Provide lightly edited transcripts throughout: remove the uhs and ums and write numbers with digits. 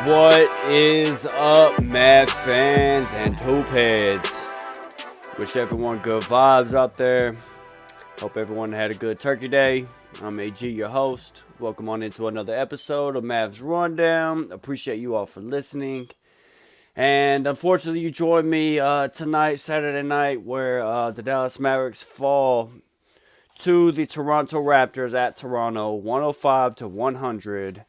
What is up, Mav fans and hoop heads? Wish everyone good vibes out there. Hope everyone had a good turkey day. I'm AG, your host. Welcome on into another episode of Mavs Rundown. Appreciate you all for listening. And unfortunately, you joined me tonight, Saturday night, where the Dallas Mavericks fall to the Toronto Raptors at Toronto, 105-100.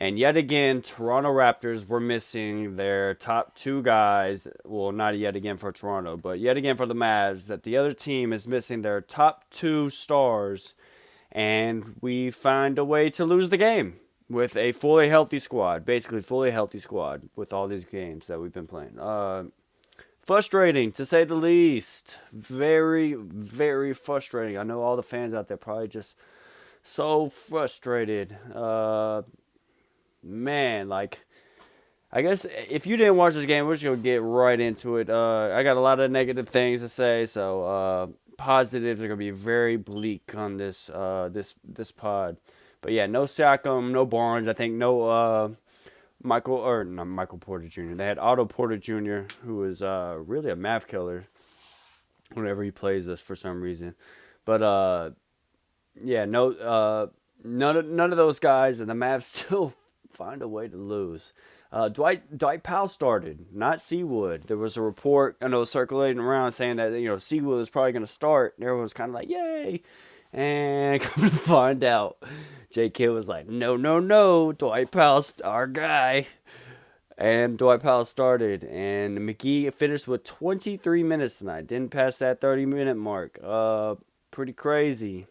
And yet again, Toronto Raptors were missing their top two guys. Well, not yet again for Toronto, but yet again for the Mavs, that the other team is missing their top two stars. And we find a way to lose the game with a fully healthy squad. Basically, fully healthy squad with all these games that we've been playing. Frustrating, to say the least. Very, very frustrating. I know all the fans out there probably just so frustrated. Man, I guess if you didn't watch this game, we're just going to get right into it. I got a lot of negative things to say, so positives are going to be very bleak on this pod. But yeah, no Siakam, no Barnes. I think no not Michael Porter Jr. They had Otto Porter Jr., who is really a math killer whenever he plays us for some reason. But yeah, no, none of those guys, and the Mavs still find a way to lose. Dwight Powell started, not sqaud. There was a report, I know, circulating around saying that sqaud was probably going to start. And everyone was kind of like, "Yay!" And come to find out, J. Kidd was like, "No, Dwight Powell's our guy." And Dwight Powell started, and McGee finished with 23 minutes tonight. Didn't pass that 30-minute mark. Pretty crazy.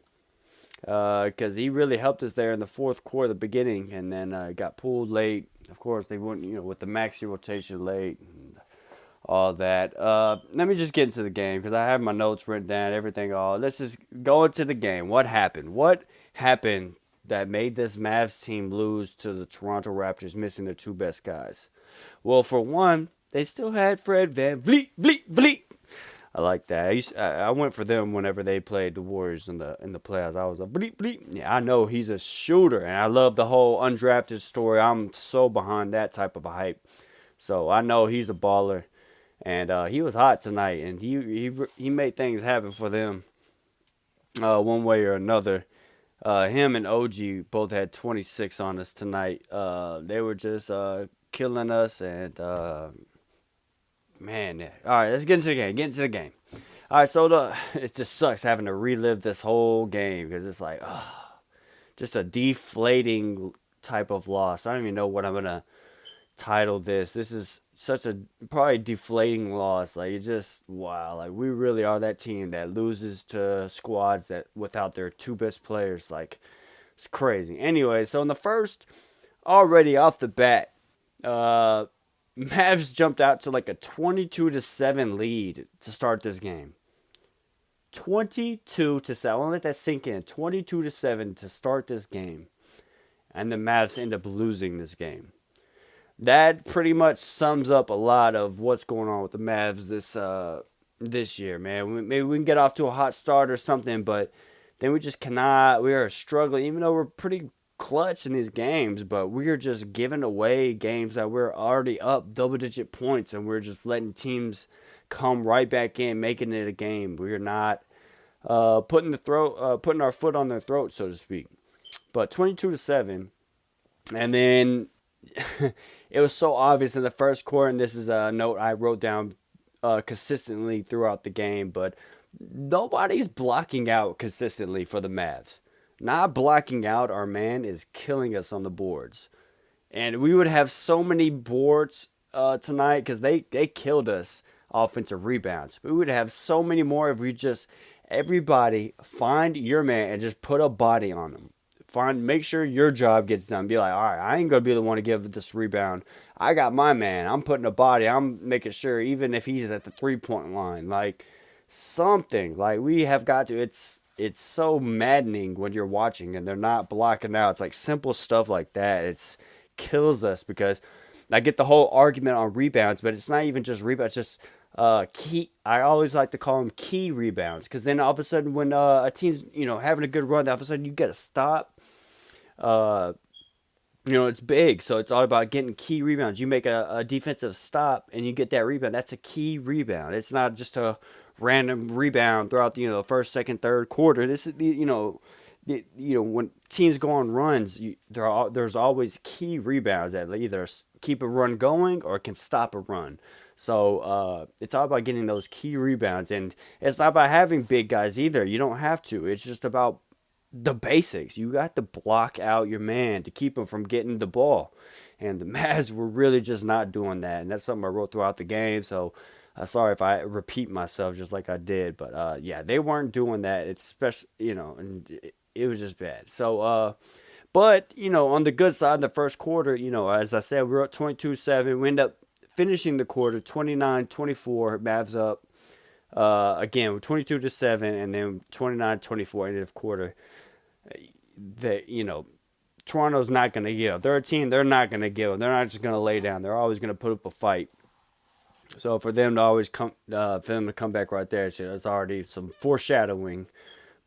Because he really helped us there in the fourth quarter, the beginning, and then got pulled late. Of course, they went, with the maxi rotation late and all that. Let me just get into the game because I have my notes written down, everything. Let's just go into the game. What happened? What happened that made this Mavs team lose to the Toronto Raptors, missing their two best guys? Well, for one, they still had Fred VanVleet. I like that. I went for them whenever they played the Warriors in the playoffs. I was like, bleep. Yeah, I know he's a shooter, and I love the whole undrafted story. I'm so behind that type of a hype. So I know he's a baller, and he was hot tonight, and he made things happen for them one way or another. Him and OG both had 26 on us tonight. They were just killing us, and man, all right, let's get into the game. All right, so it just sucks having to relive this whole game because it's like, just a deflating type of loss. I don't even know what I'm gonna title this. This is such a probably deflating loss. Like, it just, wow. Like, we really are that team that loses to squads that without their two best players. Like, it's crazy. Anyway, so in the first, already off the bat, Mavs jumped out to like a 22-7 lead to start this game. 22-7. I want to let that sink in. 22-7 to start this game. And the Mavs end up losing this game. That pretty much sums up a lot of what's going on with the Mavs this year, man. Maybe we can get off to a hot start or something, but then we just cannot. We are struggling, even though we're pretty clutch in these games, but we're just giving away games that we're already up double-digit points, and we're just letting teams come right back in, making it a game. We're not putting our foot on their throat, so to speak. But 22-7, and then it was so obvious in the first quarter, and this is a note I wrote down consistently throughout the game, but nobody's blocking out consistently for the Mavs. Not blocking out our man is killing us on the boards. And we would have so many boards tonight because they killed us offensive rebounds. We would have so many more if we just, everybody, find your man and just put a body on him. Make sure your job gets done. Be like, all right, I ain't going to be the one to give this rebound. I got my man. I'm putting a body. I'm making sure even if he's at the three-point line. Like, something. Like, we have got to. It's so maddening when you're watching and they're not blocking out. It's like simple stuff like that. It kills us because I get the whole argument on rebounds, but it's not even just rebounds. It's just key. I always like to call them key rebounds because then all of a sudden when a team's having a good run, all of a sudden you get a stop. it's big, so it's all about getting key rebounds. You make a defensive stop and you get that rebound. That's a key rebound. It's not just a random rebound throughout the first, second, third quarter. This is when teams go on runs, there's always key rebounds that either keep a run going or can stop a run. So it's all about getting those key rebounds, and it's not about having big guys either. You don't have to. It's just about the basics. You got to block out your man to keep him from getting the ball. And the Mavs were really just not doing that. And that's something I wrote throughout the game. So sorry if I repeat myself just like I did. But yeah, they weren't doing that. It's especially, and it was just bad. So, but, on the good side, in the first quarter, as I said, we were up 22-7. We end up finishing the quarter 29-24. Mavs up. Again, 22-7, and then 29-24 end of quarter. That Toronto's not going to give. They're a team. They're not going to give. They're not just going to lay down. They're always going to put up a fight. So for them to always come back right there, it's already some foreshadowing.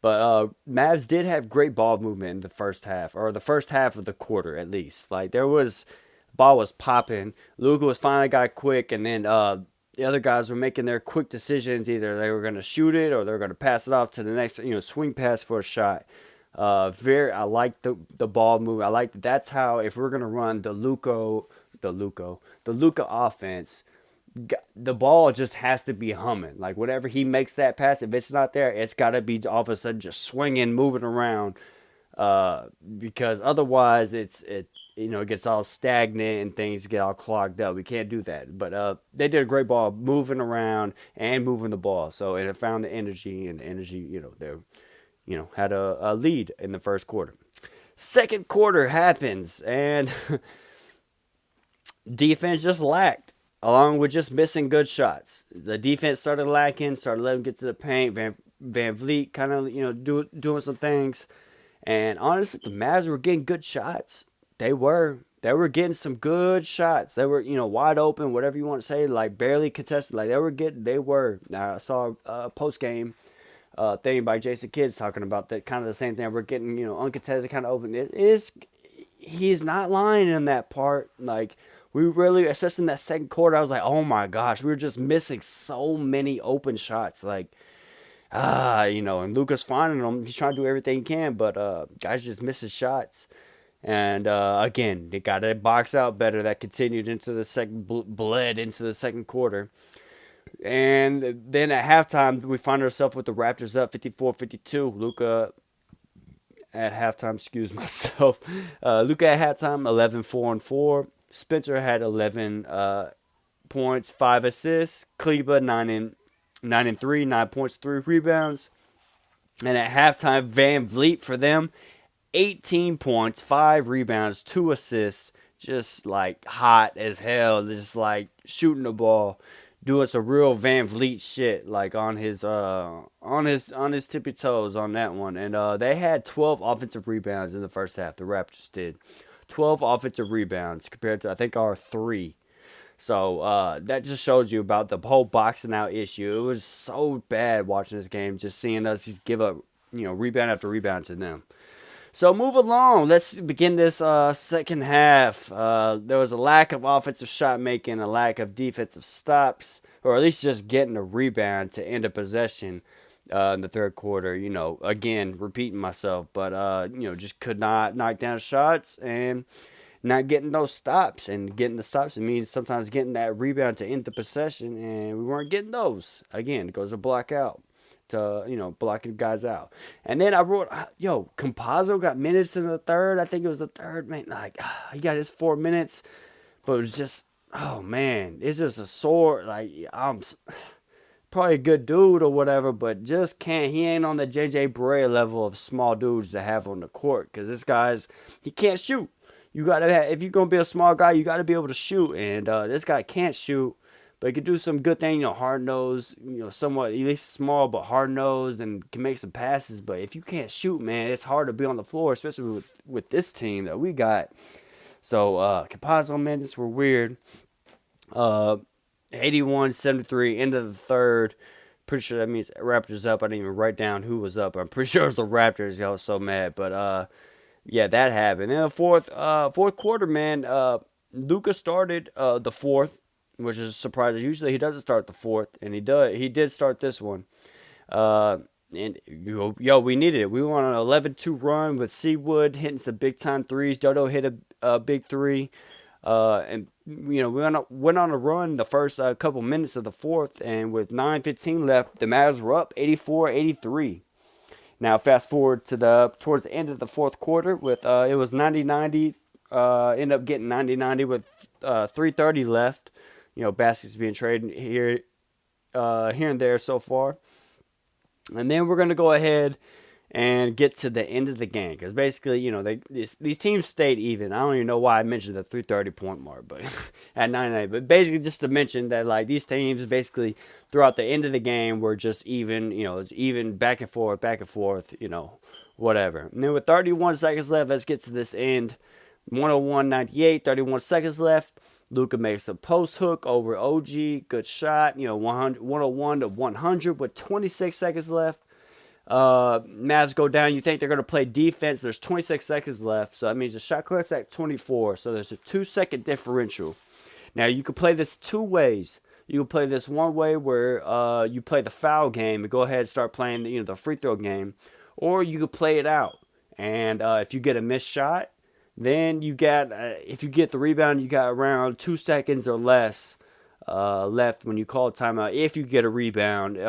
But Mavs did have great ball movement in the first half, or the first half of the quarter at least. Like ball was popping. Luka was finally got quick, and then the other guys were making their quick decisions. Either they were going to shoot it or they were going to pass it off to the next, swing pass for a shot. I like the ball move. I like that's how, if we're gonna run the Luka offense, the ball just has to be humming. Like whatever he makes that pass, if it's not there, it's got to be all of a sudden just swinging, moving around. Because otherwise it gets all stagnant and things get all clogged up. We can't do that. But they did a great ball moving around and moving the ball. So it found the energy, and the energy, they're had a lead in the first quarter. Second quarter happens, and defense just lacked, along with just missing good shots. The defense started lacking, started letting them get to the paint. Van Vliet kind of, doing some things. And honestly, the Mavs were getting good shots. They were getting some good shots. They were, wide open, whatever you want to say, like barely contested. Like they were. Now, I saw a post-game thing by Jason Kidd's talking about that, kind of the same thing. We're getting, uncontested, kind of open. He's not lying in that part. Like, we really, especially in that second quarter, I was like, oh my gosh, we were just missing so many open shots. Like, and Luka's finding them. He's trying to do everything he can, but guys just misses shots. And again, they got to box out better. That continued into the bled into the second quarter. And then at halftime, we find ourselves with the Raptors up 54-52. Luka at halftime, excuse myself. Luka at halftime, 11-4-4. Spencer had 11 points, 5 assists. Kleba 9-3, 9 points, 3 rebounds. And at halftime, Van Vliet for them, 18 points, 5 rebounds, 2 assists. Just like hot as hell, just like shooting the ball, doing some real Van Vliet shit, like on his tippy toes on that one. And they had 12 offensive rebounds in the first half. The Raptors did 12 offensive rebounds compared to, I think, our 3. So that just shows you about the whole boxing out issue. It was so bad watching this game, just seeing us just give up, rebound after rebound to them. So move along. Let's begin this second half. There was a lack of offensive shot making, a lack of defensive stops, or at least just getting a rebound to end a possession in the third quarter. Again, repeating myself, but just could not knock down shots and not getting those stops. And getting the stops, it means sometimes getting that rebound to end the possession, and we weren't getting those. Again, it goes to block out. To, blocking guys out. And then I wrote, Campazzo got minutes in the third. I think it was the third, man. Like, he got his 4 minutes, but it was just, oh, man. It's just a sore, like, I'm probably a good dude or whatever, but just can't, he ain't on the J.J. Barea level of small dudes to have on the court, because this he can't shoot. You got to have, if you're going to be a small guy, you got to be able to shoot, and this guy can't shoot. But he could do some good thing, hard-nosed, somewhat, at least small, but hard-nosed, and can make some passes. But if you can't shoot, man, it's hard to be on the floor, especially with this team that we got. So, Campazzo minutes were weird. 81-73, end of the third. Pretty sure that means Raptors up. I didn't even write down who was up. I'm pretty sure it was the Raptors. I was so mad. But Yeah, that happened. In the fourth quarter, man, Luca started the fourth, which is surprising. Usually he doesn't start the fourth, and he did start this one. Uh, and yo, we needed it. We went on an 11-2 run with sqaud hitting some big time threes. Dodo hit a big three. And went on a run the first couple minutes of the fourth, and with 9:15 left, the Mavs were up 84-83. Now fast forward to the towards the end of the fourth quarter with it was 90-90. Ended up getting 90-90 with 3:30 left. Baskets being traded here and there so far. And then we're going to go ahead and get to the end of the game because basically, these teams stayed even. I don't even know why I mentioned the 3:30 point mark, but at 99. But basically, just to mention that like these teams basically throughout the end of the game were just even. It's even back and forth, back and forth. Whatever. And then with 31 seconds left, let's get to this end. 101-98, 31 seconds left. Luka makes a post hook over OG. Good shot. 101-100 with 26 seconds left. Mavs go down. You think they're going to play defense. There's 26 seconds left. So that means the shot clock's at 24. So there's a 2-second differential. Now, you can play this two ways. You can play this one way where you play the foul game and go ahead and start playing the free throw game. Or you could play it out. And if you get a missed shot, then you got if you get the rebound, you got around 2 seconds or less left when you call timeout. If you get a rebound if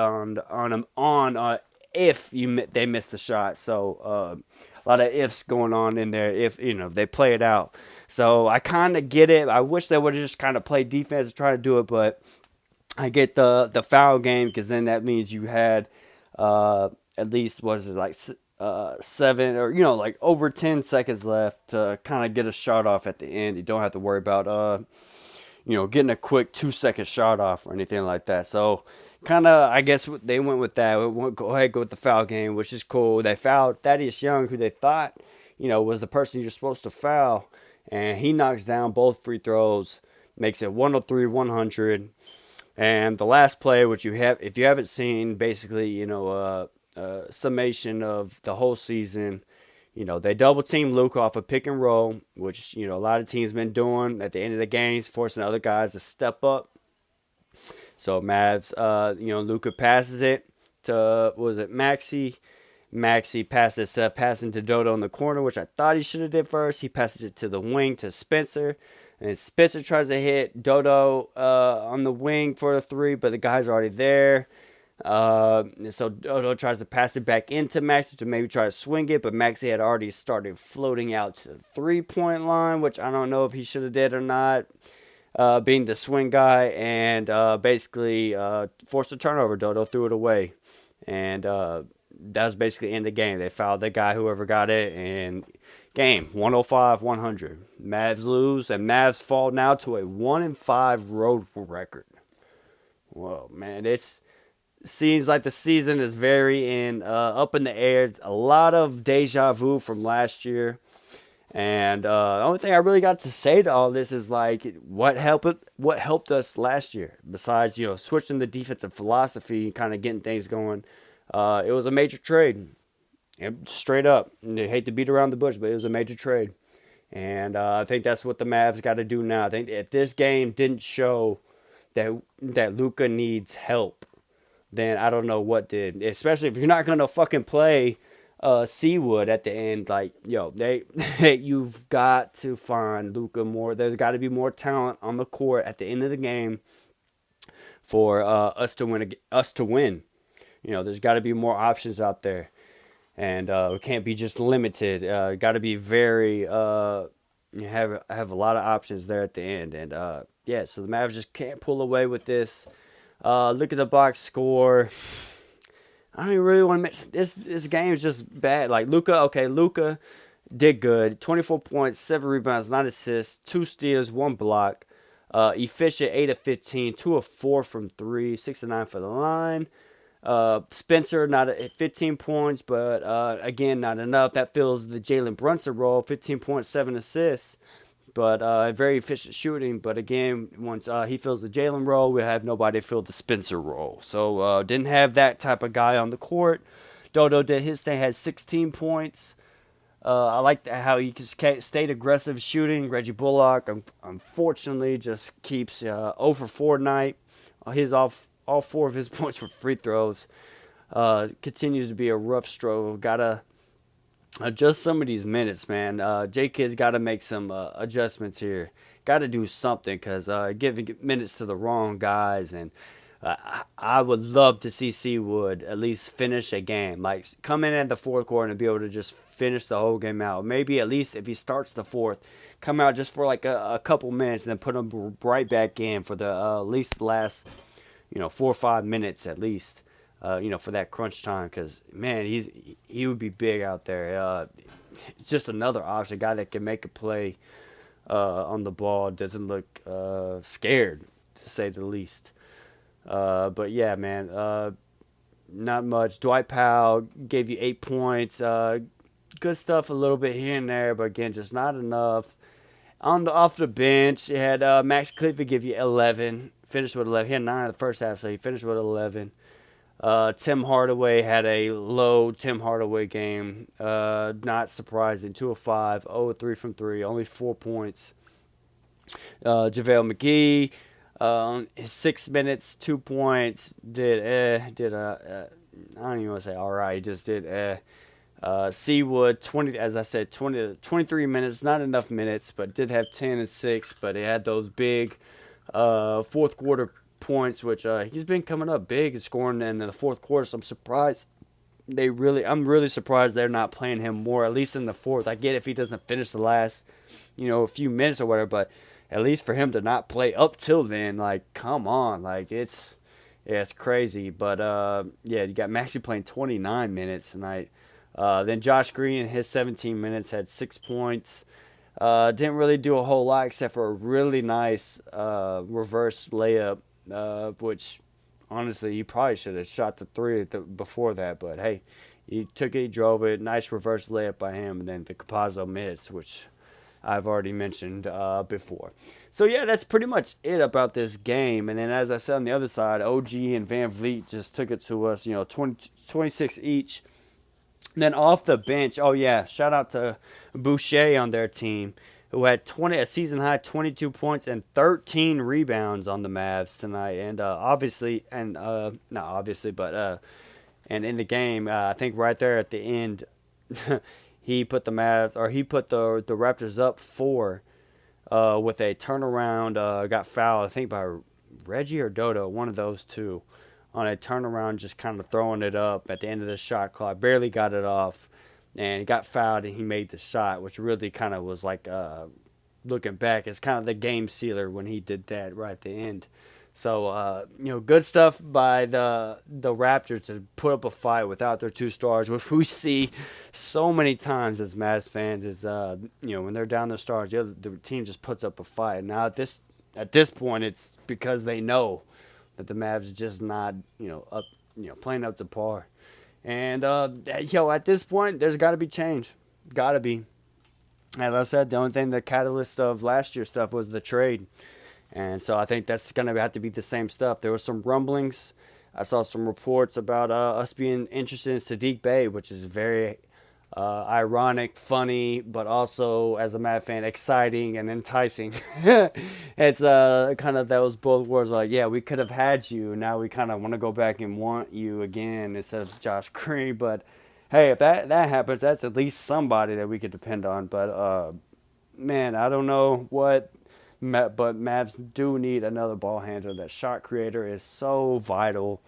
they miss the shot, so a lot of ifs going on in there. If they play it out, so I kind of get it. I wish they would have just kind of played defense and try to do it, but I get the foul game because then that means you had at least what is it like 7 or like over 10 seconds left to kind of get a shot off at the end. You don't have to worry about getting a quick 2-second shot off or anything like that. So kind of I guess they went with that. Go ahead, go with the foul game, which is cool. They fouled Thaddeus Young, who they thought was the person you're supposed to foul, and he knocks down both free throws, makes it 103-100. And the last play, which you have, if you haven't seen, basically summation of the whole season. They double team Luke off a pick and roll, which a lot of teams been doing at the end of the games, forcing other guys to step up. So Mavs, Luka passes it to Maxi. Maxi passes instead of passing to Dodo in the corner, which I thought he should have did first. He passes it to the wing to Spencer, and Spencer tries to hit Dodo on the wing for a three, but the guy's already there. So Dodo tries to pass it back into Maxi to maybe try to swing it, but Maxi had already started floating out to the 3-point line, which I don't know if he should have did or not, being the swing guy, and basically forced a turnover. Dodo threw it away, and that was basically the end of the game. They fouled the guy, whoever got it, and game 105-100. Mavs lose, and Mavs fall now to a 1-5 road record. Whoa, man, it's seems like the season is very up in the air. A lot of deja vu from last year. And the only thing I really got to say to all this is like what helped us last year, besides switching the defensive philosophy and kind of getting things going. It was a major trade, straight up. I hate to beat around the bush, but it was a major trade. And I think that's what the Mavs got to do now. I think if this game didn't show that Luka needs help, then I don't know what did. Especially if you're not gonna fucking play sqaud at the end. Like, you've got to find Luka more. There's got to be more talent on the court at the end of the game for us to win. There's got to be more options out there, and we can't be just limited. Got to be very have a lot of options there at the end, and so the Mavs just can't pull away with this. Look at the box score. I don't even really want to mention this game is just bad. Like Luka did good. 24 points, 7 rebounds, 9 assists, 2 steals, 1 block. Efficient, 8 of 15, 2 of 4 from 3, 6 of 9 for the line. Spencer not at 15 points, but again not enough. That fills the Jalen Brunson role, 15.7 assists. But very efficient shooting. But again, once he fills the Jalen role, we have nobody fill the Spencer role. So didn't have that type of guy on the court. Dodo did his thing, had 16 points. I like how he just stayed aggressive shooting. Reggie Bullock, unfortunately, just keeps 0 for 4 night. All 4 of his points were free throws. Continues to be a rough struggle. Gotta adjust some of these minutes, man. J Kid's got to make some adjustments here. Got to do something because giving minutes to the wrong guys, and I would love to see Seawood at least finish a game, like come in at the fourth quarter and be able to just finish the whole game out. Maybe at least if he starts the fourth, come out just for like a couple minutes and then put him right back in for the at least the last 4 or 5 minutes at least. For that crunch time, because man, he would be big out there. It's just another option, a guy that can make a play on the ball, doesn't look scared to say the least. But yeah, man, not much. Dwight Powell gave you 8 points. Good stuff a little bit here and there, but again, just not enough. Off the bench, you had Max Clifford give you 11. Finished with 11. He had 9 in the first half, so he finished with 11. Tim Hardaway had a low Tim Hardaway game. Not surprising. 2 of 5, 0 of 3 from 3, only 4 points. JaVale McGee, his 6 minutes, 2 points. I don't even want to say all right. He just did Seawood, 20, as I said, 20 to 23 minutes, not enough minutes, but did have 10 and 6. But he had those big fourth quarter points, which he's been coming up big and scoring in the fourth quarter. So I'm surprised I'm really surprised they're not playing him more, at least in the fourth. I get if he doesn't finish the last, a few minutes or whatever, but at least for him to not play up till then, like, come on, like it's crazy. But you got Maxey playing 29 minutes tonight. Then Josh Green in his 17 minutes had 6 points. Didn't really do a whole lot except for a really nice reverse layup, which honestly he probably should have shot the three before that. But hey, he took it, he drove it. Nice reverse layup by him, and then the Capazzo miss, which I've already mentioned before. So yeah, that's pretty much it about this game. And then as I said on the other side, OG and Van Vliet just took it to us, 26 each. And then off the bench, shout out to Boucher on their team, who had a season high 22 points and 13 rebounds on the Mavs tonight. And and in the game, I think right there at the end, he put the Raptors up 4 with a turnaround. Got fouled, I think by Reggie or Dodo, one of those two, on a turnaround, just kind of throwing it up at the end of the shot clock. Barely got it off, and he got fouled, and he made the shot, which really kind of was like, looking back, it's kind of the game sealer when he did that right at the end. So, good stuff by the Raptors to put up a fight without their 2 stars, which we see so many times as Mavs fans is, when they're down their stars, the team just puts up a fight. Now, at this point, it's because they know that the Mavs are just not, up, playing up to par. And, at this point, there's got to be change. Got to be. As I said, the only thing, the catalyst of last year's stuff was the trade. And so I think that's going to have to be the same stuff. There were some rumblings. I saw some reports about us being interested in Sadiq Bey, which is very ironic, funny, but also, as a Mad fan, exciting and enticing. It's kind of those both words, like, yeah, we could have had you. Now we kind of want to go back and want you again instead of Josh Green. But hey, if that happens, that's at least somebody that we could depend on. But man, I don't know what, but Mavs do need another ball handler. That shot creator is so vital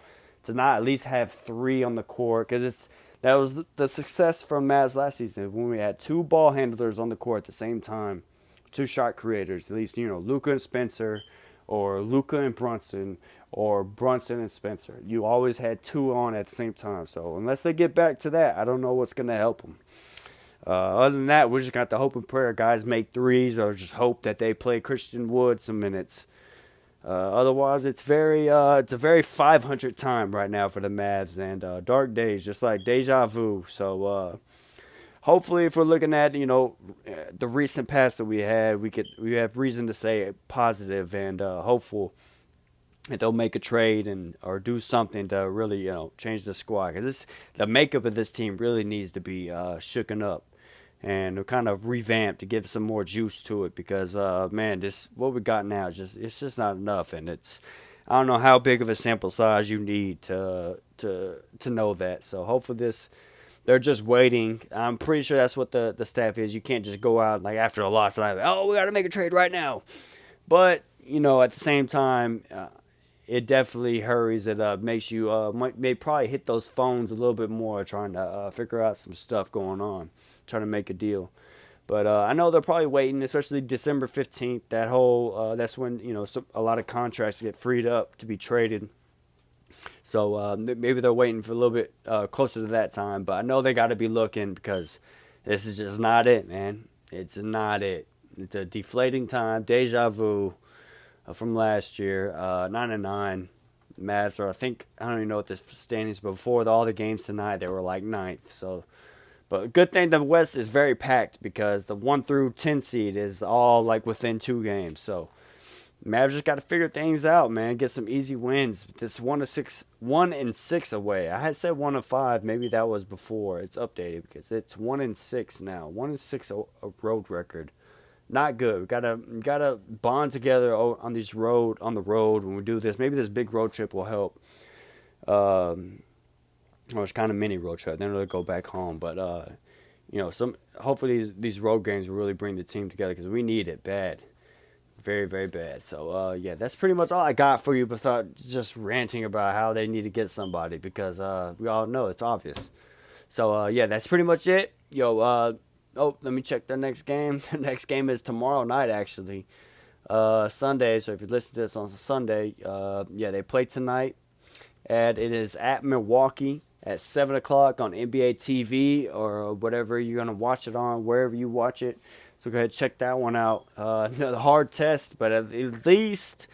to not at least have 3 on the court, because that was the success from Mavs last season when we had 2 ball handlers on the court at the same time, 2 shot creators. At least, Luka and Spencer, or Luka and Brunson, or Brunson and Spencer. You always had 2 on at the same time. So unless they get back to that, I don't know what's going to help them. Other than that, we just got the hope and prayer guys make threes, or just hope that they play Christian Wood some minutes. Otherwise, it's a very 500 time right now for the Mavs, and dark days, just like deja vu. So hopefully, if we're looking at the recent past that we had, we have reason to say positive and hopeful that they'll make a trade or do something to really change the squad, because the makeup of this team really needs to be shooken up. and kind of revamp to give some more juice to it because man, this what we got now is just it's just not enough, and it's I don't know how big of a sample size you need to know that. So hopefully this they're just waiting. I'm pretty sure that's what the staff is. You can't just go out like after a loss and like, oh, we got to make a trade right now. But you know, at the same time, it definitely hurries it up. Makes you may probably hit those phones a little bit more, trying to figure out some stuff going on, trying to make a deal. But I know they're probably waiting, especially December 15th. That whole that's when a lot of contracts get freed up to be traded. So maybe they're waiting for a little bit closer to that time. But I know they got to be looking because this is just not it, man. It's not it. It's a deflating time, deja vu from last year. 9-9. Mavs are, I don't even know what the standings, but before all the games tonight, they were like ninth. So, but good thing the West is very packed because the 1 through 10 seed is all like within 2 games. So, Mavs just got to figure things out, man. Get some easy wins. This 1-6 away. I had said 1-5. Maybe that was before. It's updated because it's 1-6 now. 1-6 a road record. Not good. We gotta bond together on the road when we do this. Maybe this big road trip will help. Or it's kind of mini road trip. Then they'll go back home. But hopefully these road games will really bring the team together because we need it bad, very very bad. So yeah, that's pretty much all I got for you. Without just ranting about how they need to get somebody because we all know it's obvious. So yeah, that's pretty much it. Oh, let me check the next game. The next game is tomorrow night, actually. Sunday. So if you listen to this on Sunday, yeah, they play tonight. And it is at Milwaukee at 7 o'clock on NBA TV or whatever you're going to watch it on, wherever you watch it. So go ahead and check that one out. Another hard test, but at least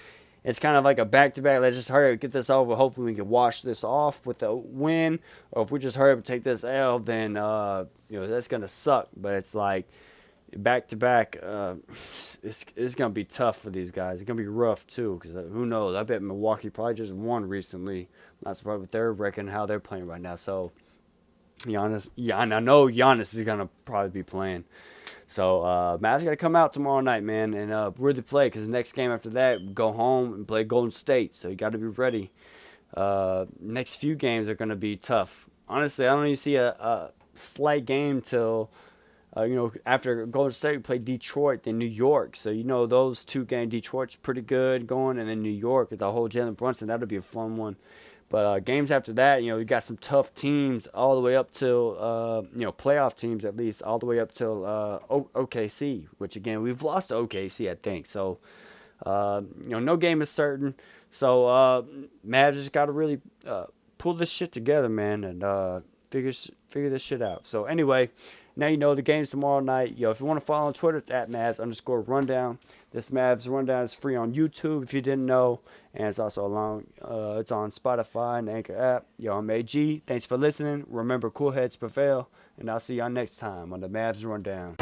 it's kind of like a back-to-back. Let's just hurry up, get this over. Hopefully we can wash this off with a win. Or if we just hurry up and take this L, then that's going to suck. But it's like back-to-back, it's going to be tough for these guys. It's going to be rough, too, because who knows? I bet Milwaukee probably just won recently. Not surprised with their record and how they're playing right now. So, Giannis, and I know Giannis is going to probably be playing. So, Mavs got to come out tomorrow night, man, and really play because the next game after that, go home and play Golden State. So, you got to be ready. Next few games are going to be tough. Honestly, I don't even see a slight game till, after Golden State, we play Detroit, then New York. So, those 2 games, Detroit's pretty good going, and then New York, with the whole Jalen Brunson, that'll be a fun one. But games after that, we got some tough teams all the way up till, playoff teams at least, all the way up till OKC, which, again, we've lost to OKC, I think. So, no game is certain. So, Mavs just got to really pull this shit together, man, and figure this shit out. So, anyway, now you know the game's tomorrow night. If you want to follow on Twitter, it's at Mavs_rundown. This Mavs rundown is free on YouTube if you didn't know. And it's also it's on Spotify and Anchor app. I'm AG. Thanks for listening. Remember, cool heads prevail. And I'll see y'all next time on the Mavs Rundown.